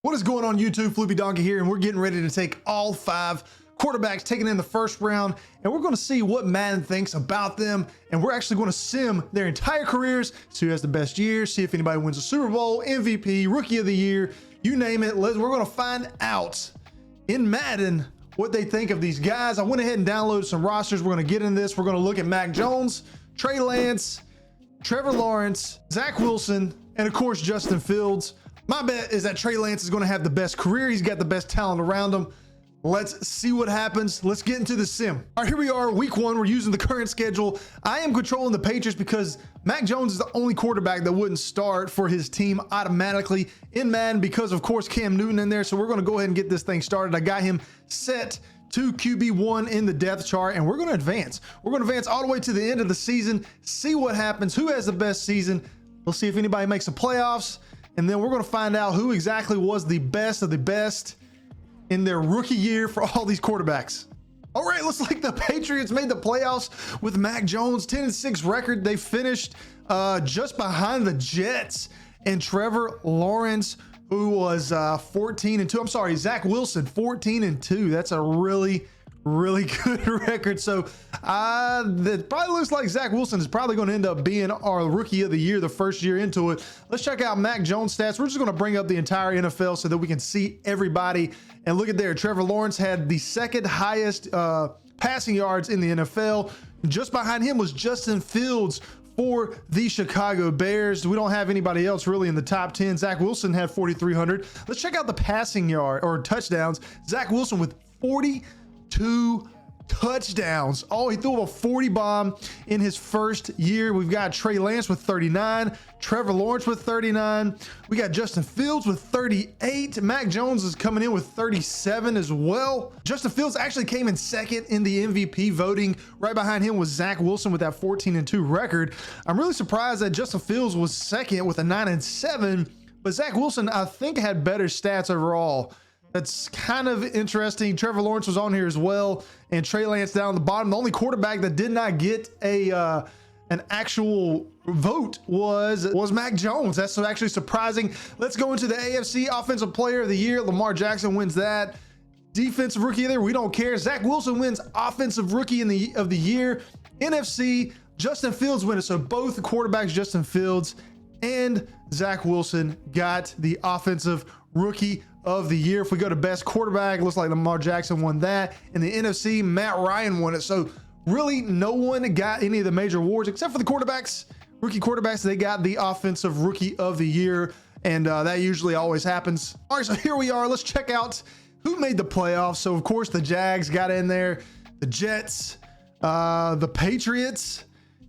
What is going on YouTube? Floopy Donkey here, and we're getting ready to take all 5 quarterbacks taken in the first round, and we're going to see what Madden thinks about them, and we're actually going to sim their entire careers, see who has the best year, see if anybody wins a Super Bowl, MVP, Rookie of the Year, you name it. We're going to find out in Madden what they think of these guys. I went ahead and downloaded some rosters. We're going to get in this. We're going to look at Mac Jones, Trey Lance, Trevor Lawrence, Zach Wilson, and of course Justin Fields. My bet is that Trey Lance is going to have the best career. He's got the best talent around him. Let's see what happens. Let's get into the sim. All right, here we are, week 1. We're using the current schedule. I am controlling the Patriots because Mac Jones is the only quarterback that wouldn't start for his team automatically in Madden because, of course, Cam Newton in there. So we're going to go ahead and get this thing started. I got him set to QB1 in the depth chart, and we're going to advance. We're going to advance all the way to the end of the season, see what happens, who has the best season. We'll see if anybody makes the playoffs. And then we're going to find out who exactly was the best of the best in their rookie year for all these quarterbacks. All right, looks like the Patriots made the playoffs with Mac Jones, 10-6 record. They finished just behind the Jets and Trevor Lawrence, who was 14-2. I'm sorry, Zach Wilson, 14-2. That's a really good record. So that probably looks like Zach Wilson is probably going to end up being our Rookie of the Year the first year into it. Let's check out Mac Jones stats. We're just going to bring up the entire NFL so that we can see everybody. And look at there, Trevor Lawrence had the second highest passing yards in the NFL. Just behind him was Justin Fields for the Chicago Bears. We don't have anybody else really in the top 10. Zach Wilson had 4,300. Let's check out the passing yard or touchdowns. Zach Wilson with 42 touchdowns. Oh, he threw a 40 bomb in his first year. We've got Trey Lance with 39, Trevor Lawrence with 39. We got Justin Fields with 38. Mac Jones is coming in with 37 as well. Justin Fields actually came in second in the MVP voting. Right behind him was Zach Wilson with that 14-2 record. I'm really surprised that Justin Fields was second with a 9-7, but Zach Wilson, I think, had better stats overall. That's kind of interesting. Trevor Lawrence was on here as well, and Trey Lance down the bottom. The only quarterback that did not get an actual vote was Mac Jones. That's actually surprising. Let's go into the AFC Offensive Player of the Year. Lamar Jackson wins that. Defensive Rookie of the Year, we don't care. Zach Wilson wins Offensive Rookie of the Year. NFC, Justin Fields wins it. So both the quarterbacks, Justin Fields and Zach Wilson, got the Offensive Rookie of the Year. If we go to best quarterback, looks like Lamar Jackson won that. In the NFC, Matt Ryan won it. So really no one got any of the major awards except for the quarterbacks. Rookie quarterbacks, they got the Offensive Rookie of the Year, and that usually always happens. All right, so here we are. Let's check out who made the playoffs. So of course the Jags got in there, the Jets, the Patriots.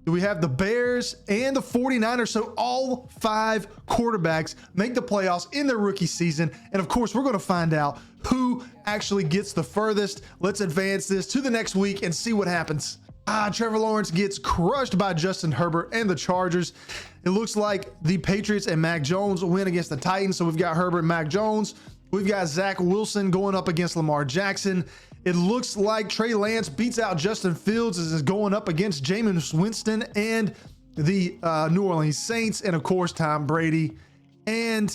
We have the Bears and the 49ers. So all 5 quarterbacks make the playoffs in their rookie season. And of course, we're going to find out who actually gets the furthest. Let's advance this to the next week and see what happens. Trevor Lawrence gets crushed by Justin Herbert and the Chargers. It looks like the Patriots and Mac Jones win against the Titans. So we've got Herbert and Mac Jones. We've got Zach Wilson going up against Lamar Jackson. It looks like Trey Lance beats out Justin Fields as is going up against Jameis Winston and the New Orleans Saints, and of course Tom Brady. And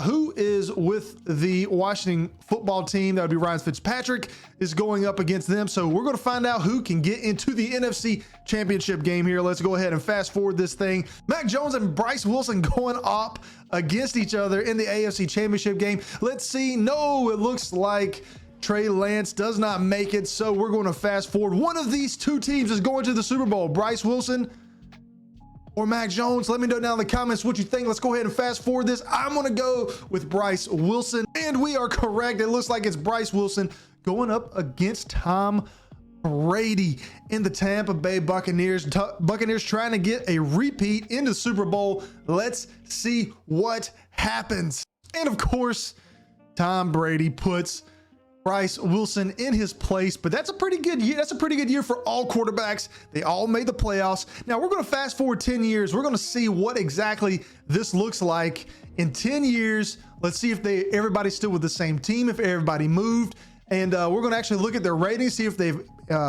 who is with the Washington football team? That would be Ryan Fitzpatrick is going up against them. So we're going to find out who can get into the NFC Championship game here. Let's go ahead and fast forward this thing. Mac Jones and Bryce Wilson going up against each other in the AFC Championship game. Let's see. No, it looks like Trey Lance does not make it, so we're going to fast forward. One of these 2 teams is going to the Super Bowl. Bryce Wilson or Mac Jones. Let me know down in the comments what you think. Let's go ahead and fast forward this. I'm going to go with Bryce Wilson, and we are correct. It looks like it's Bryce Wilson going up against Tom Brady in the Tampa Bay Buccaneers. Buccaneers trying to get a repeat into the Super Bowl. Let's see what happens. And of course, Tom Brady puts Bryce Wilson in his place, but that's a pretty good year. That's a pretty good year for all quarterbacks. They all made the playoffs. Now we're going to fast forward 10 years. We're going to see what exactly this looks like in 10 years. Let's see if everybody's still with the same team, if everybody moved, and we're going to actually look at their ratings, see if they've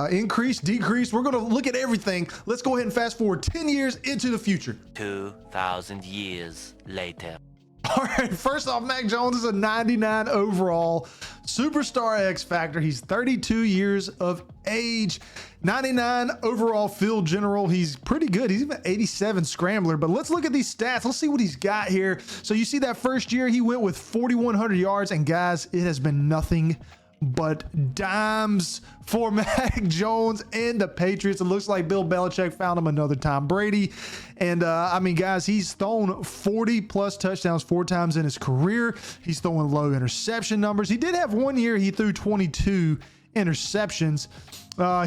increased, decreased. We're going to look at everything. Let's go ahead and fast forward 10 years into the future. 2,000 years later. All right, first off, Mac Jones is a 99 overall superstar X Factor. He's 32 years of age, 99 overall field general. He's pretty good. He's even 87 scrambler, but let's look at these stats. Let's see what he's got here. So you see that first year he went with 4,100 yards, and guys, it has been nothing but dimes for Mac Jones and the Patriots. It looks like Bill Belichick found him another Tom Brady. And I mean, guys, he's thrown 40 plus touchdowns 4 times in his career. He's throwing low interception numbers. He did have one year he threw 22 interceptions.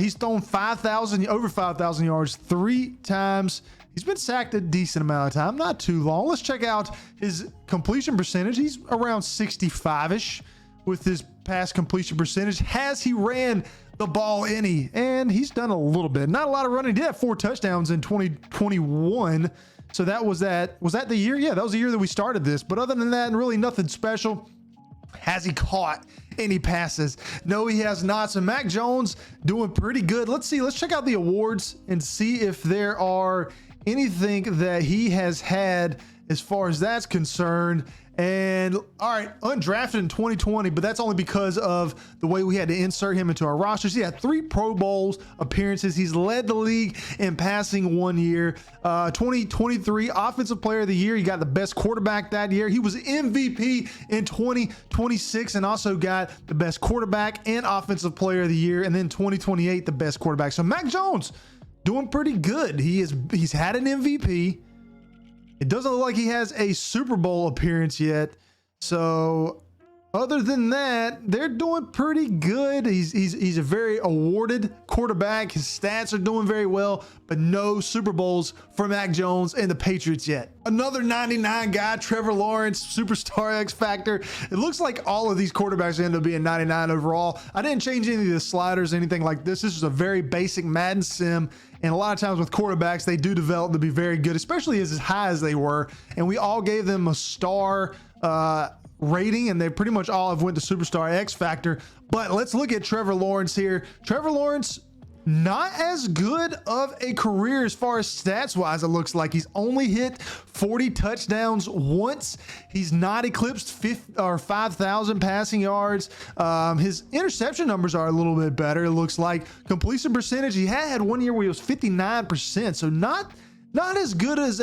He's thrown over 5,000 yards 3 times. He's been sacked a decent amount of time, not too long. Let's check out his completion percentage. He's around 65-ish with his pass completion percentage. Has he ran the ball any? And he's done a little bit. Not a lot of running. He did have 4 touchdowns in 2021. So was that the year? Yeah, that was the year that we started this. But other than that, really nothing special. Has he caught any passes? No, he has not. So Mac Jones doing pretty good. Let's see. Let's check out the awards and see if there are anything that he has had as far as that's concerned. And all right, undrafted in 2020, but that's only because of the way we had to insert him into our rosters. He had 3 Pro Bowls appearances. He's led the league in passing one year. 2023 Offensive Player of the Year. He got the best quarterback that year. He was MVP in 2026 and also got the best quarterback and Offensive Player of the Year. And then 2028, the best quarterback. So Mac Jones doing pretty good. He's had an MVP. It doesn't look like he has a Super Bowl appearance yet. So other than that, they're doing pretty good. He's a very awarded quarterback. His stats are doing very well, but no Super Bowls for Mac Jones and the Patriots yet. Another 99 guy, Trevor Lawrence, superstar X Factor. It looks like all of these quarterbacks end up being 99 overall. I didn't change any of the sliders, anything like this. This is a very basic Madden sim. And a lot of times with quarterbacks, they do develop to be very good, especially as high as they were. And we all gave them a star rating, and they pretty much all have went to Superstar X Factor. But let's look at Trevor Lawrence here. Trevor Lawrence, not as good of a career as far as stats wise. It looks like he's only hit 40 touchdowns once. He's not eclipsed 5,000 passing yards. His interception numbers are a little bit better. It looks like completion percentage. He had one year where he was 59%. So not as good as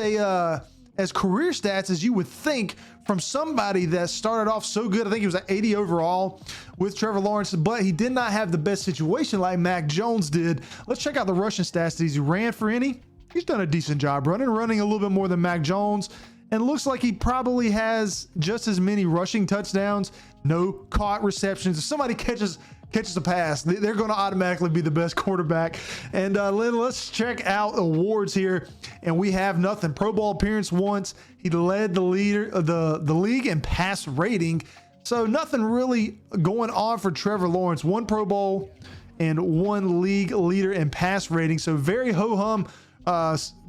career stats as you would think from somebody that started off so good. I think he was at 80 overall with Trevor Lawrence, but he did not have the best situation like Mac Jones did. Let's check out the rushing stats. He ran for any. He's done a decent job running a little bit more than Mac Jones. And it looks like he probably has just as many rushing touchdowns, no caught receptions. If somebody catches a pass, they're going to automatically be the best quarterback. And let's check out awards here, and we have nothing. Pro Bowl appearance once. He led the league in pass rating, so nothing really going on for Trevor Lawrence. 1 Pro Bowl and 1 league leader in pass rating, so very ho-hum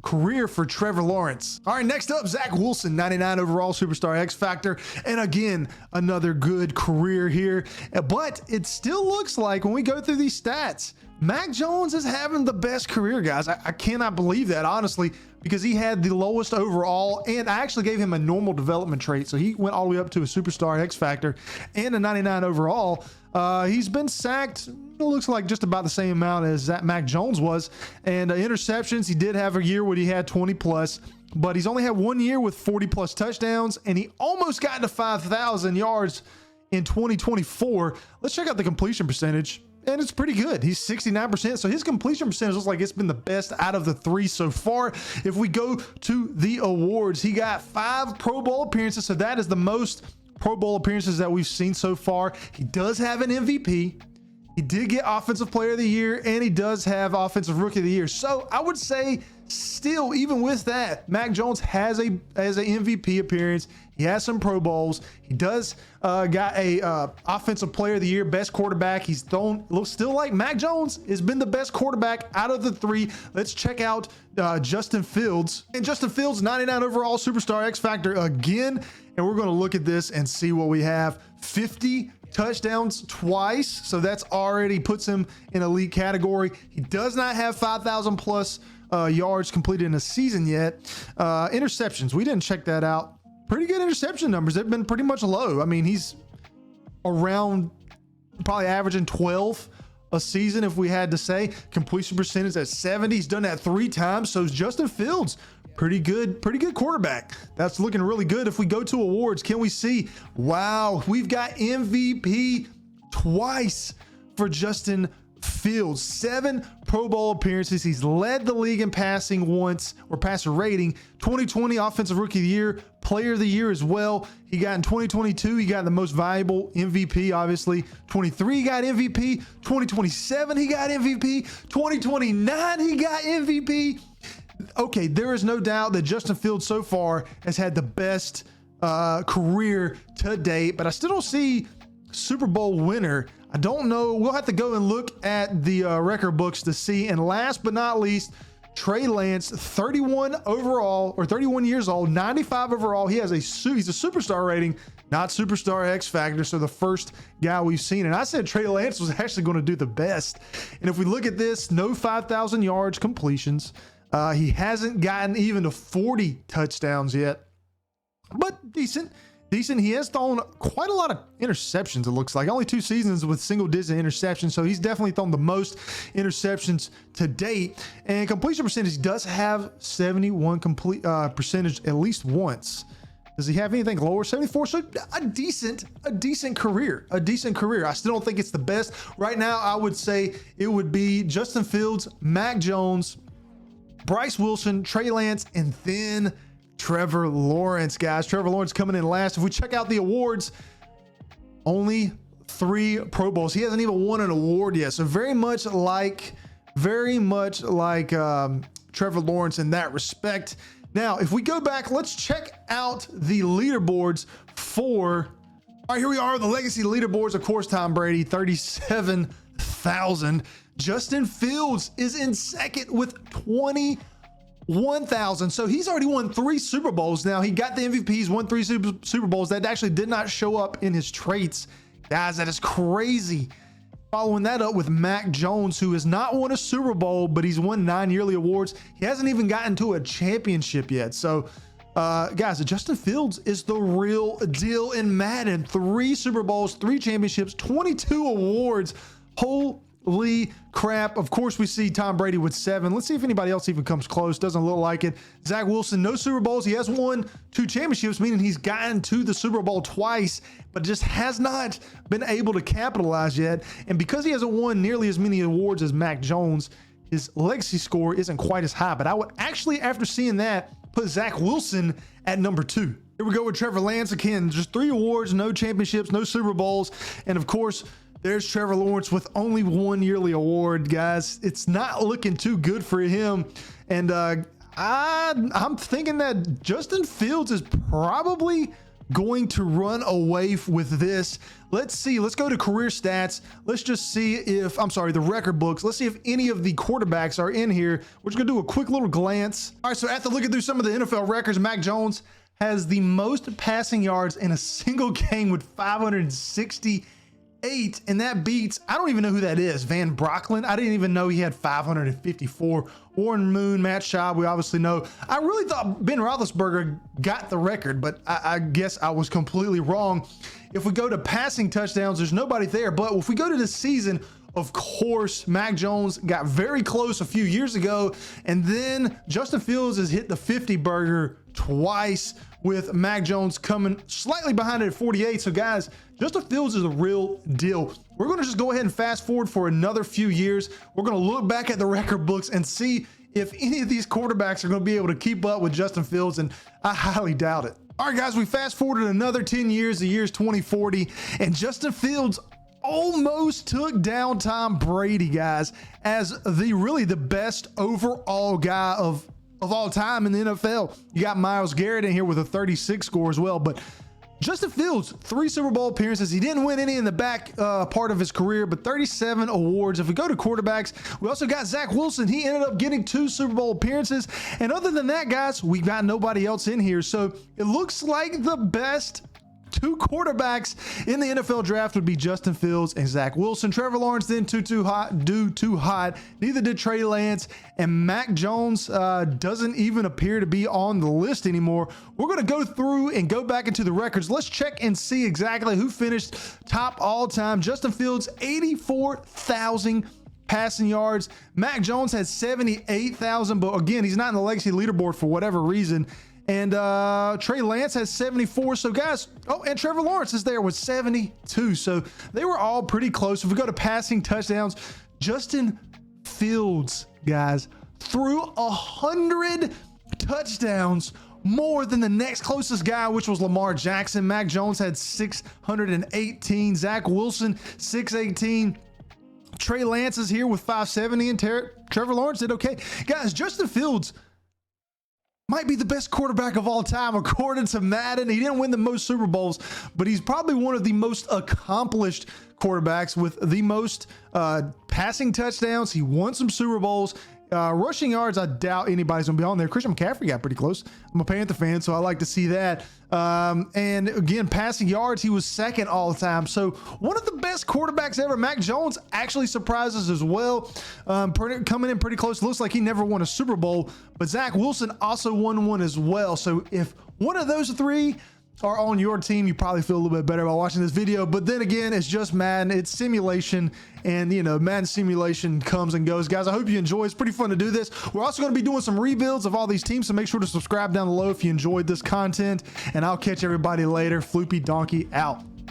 career for Trevor Lawrence. All right, next up, Zach Wilson, 99 overall superstar X Factor. And again, another good career here. But it still looks like when we go through these stats, Mac Jones is having the best career, guys. I cannot believe that, honestly, because he had the lowest overall, and I actually gave him a normal development trait. So he went all the way up to a superstar X Factor and a 99 overall. He's been sacked, it looks like just about the same amount as that Mac Jones was. And interceptions, he did have a year where he had 20 plus, but he's only had 1 year with 40 plus touchdowns, and he almost got to 5,000 yards in 2024. Let's check out the completion percentage. And it's pretty good. He's 69%. So his completion percentage looks like it's been the best out of the 3 so far. If we go to the awards, he got 5 Pro Bowl appearances. So that is the most Pro Bowl appearances that we've seen so far. He does have an MVP. He did get Offensive Player of the Year, and he does have Offensive Rookie of the Year. So I would say still, even with that, Mac Jones has an MVP appearance. He has some Pro Bowls. He does got a Offensive Player of the Year, best quarterback. He's thrown, looks still like Mac Jones has been the best quarterback out of the 3. Let's check out Justin Fields. And Justin Fields, 99 overall superstar X Factor again. And we're going to look at this and see what we have. 50 touchdowns twice. So that's already puts him in elite category. He does not have 5,000 plus yards completed in a season yet. Interceptions, we didn't check that out. pretty good interception numbers. They've been pretty much low. I mean, he's around probably averaging 12 a season, if we had to say. Completion percentage at 70. He's done that 3 times. So is Justin Fields. Pretty good quarterback. That's looking really good. If we go to awards, can we see? Wow, we've got MVP twice for Justin Fields. 7 Pro Bowl appearances. He's led the league in passing once, or passer rating. 2020 Offensive Rookie of the Year, Player of the Year as well. He got in 2022, he got the most valuable MVP, obviously. 23, he got MVP. 2027, he got MVP. 2029, he got MVP. Okay, there is no doubt that Justin Fields so far has had the best career to date, but I still don't see Super Bowl winner. I don't know. We'll have to go and look at the record books to see. And last but not least, Trey Lance, 31 overall, or 31 years old, 95 overall. He's a superstar rating, not superstar X factor. So the first guy we've seen. And I said Trey Lance was actually going to do the best. And if we look at this, no 5,000 yards completions. He hasn't gotten even to 40 touchdowns yet, but decent. He has thrown quite a lot of interceptions, it looks like. Only 2 seasons with single-digit interceptions, so he's definitely thrown the most interceptions to date. And completion percentage, he does have 71 percentage at least once. Does he have anything lower? 74. So a decent career. I still don't think it's the best. Right now, I would say it would be Justin Fields, Mac Jones, Bryce Wilson, Trey Lance, and then Trevor Lawrence, guys. Trevor Lawrence coming in last. If we check out the awards, only 3 Pro Bowls. He hasn't even won an award yet. So very much like Trevor Lawrence in that respect. Now, if we go back, let's check out the leaderboards for, all right, here we are, the legacy leaderboards. Of course, Tom Brady, 37,000. Justin Fields is in second with 21,000. So he's already won 3 Super Bowls. Now, he got the MVPs, won 3 Super Bowls. That actually did not show up in his traits. Guys, that is crazy. Following that up with Mac Jones, who has not won a Super Bowl, but he's won 9 yearly awards. He hasn't even gotten to a championship yet. So, guys, Justin Fields is the real deal in Madden. 3 Super Bowls, 3 championships, 22 awards. Holy crap. Of course, we see Tom Brady with 7. Let's see if anybody else even comes close. Doesn't look like it. Zach Wilson, no Super Bowls. He has won 2 championships, meaning he's gotten to the Super Bowl twice, but just has not been able to capitalize yet. And because he hasn't won nearly as many awards as Mac Jones, his legacy score isn't quite as high. But I would actually, after seeing that, put Zach Wilson at number 2. Here we go with Trevor Lance again. Just 3 awards, no championships, no Super Bowls. And of course, there's Trevor Lawrence with only 1 yearly award, guys. It's not looking too good for him. And I'm thinking that Justin Fields is probably going to run away with this. Let's see. Let's go to career stats. Let's just see if, the record books. Let's see if any of the quarterbacks are in here. We're just going to do a quick little glance. All right, so after looking through some of the NFL records, Mac Jones has the most passing yards in a single game with 568, and that beats, I don't even know who that is, Van Brocklin. I didn't even know he had 554. Warren Moon, Matt Schaub, we obviously know. I really thought Ben Roethlisberger got the record, but I guess I was completely wrong. If we go to passing touchdowns, there's nobody there. But if we go to this season, of course, Mac Jones got very close a few years ago, and then Justin Fields has hit the 50 burger twice, with Mac Jones coming slightly behind it at 48. So guys, Justin Fields is a real deal. We're going to just go ahead and fast forward for another few years. We're going to look back at the record books and see if any of these quarterbacks are going to be able to keep up with Justin Fields, and I highly doubt it. All right, guys, we fast forwarded another 10 years, the year's 2040, and Justin Fields almost took down Tom Brady, guys, as the best overall guy of all time in the NFL. You got Myles Garrett in here with a 36 score as well, but Justin Fields, 3 Super Bowl appearances. He didn't win any in the back part of his career, but 37 awards. If we go to quarterbacks, we also got Zach Wilson. He ended up getting 2 Super Bowl appearances. And other than that, guys, we got nobody else in here. So it looks like the best two quarterbacks in the NFL draft would be Justin Fields and Zach Wilson. Trevor Lawrence didn't do too hot. Neither did Trey Lance, and Mac Jones doesn't even appear to be on the list anymore. We're going to go through and go back into the records. Let's check and see exactly who finished top all time. Justin Fields, 84,000 passing yards. Mac Jones had 78,000, but again, he's not in the legacy leaderboard for whatever reason. And Trey Lance has 74. So guys, oh, and Trevor Lawrence is there with 72. So they were all pretty close. If we go to passing touchdowns, Justin Fields, guys, threw 100 touchdowns more than the next closest guy, which was Lamar Jackson. Mac Jones had 618. Zach Wilson, 618. Trey Lance is here with 570, and Trevor Lawrence did okay. Guys, Justin Fields might be the best quarterback of all time, according to Madden. He didn't win the most Super Bowls, but he's probably one of the most accomplished quarterbacks with the most passing touchdowns. He won some Super Bowls. Rushing yards, I doubt anybody's gonna be on there. Christian McCaffrey got pretty close. I'm a Panther fan, so I like to see that. And again, passing yards, he was second all time. So one of the best quarterbacks ever. Mac Jones actually surprises as well, coming in pretty close. Looks like he never won a Super Bowl, but Zach Wilson also won one as well. So if one of those three are on your team, you probably feel a little bit better about watching this video. But then again, it's just Madden, it's simulation, and you know, Madden simulation comes and goes. Guys, I hope you enjoy. It's pretty fun to do this. We're also going to be doing some rebuilds of all these teams, so make sure to subscribe down below if you enjoyed this content, and I'll catch everybody later. Floopy Donkey out.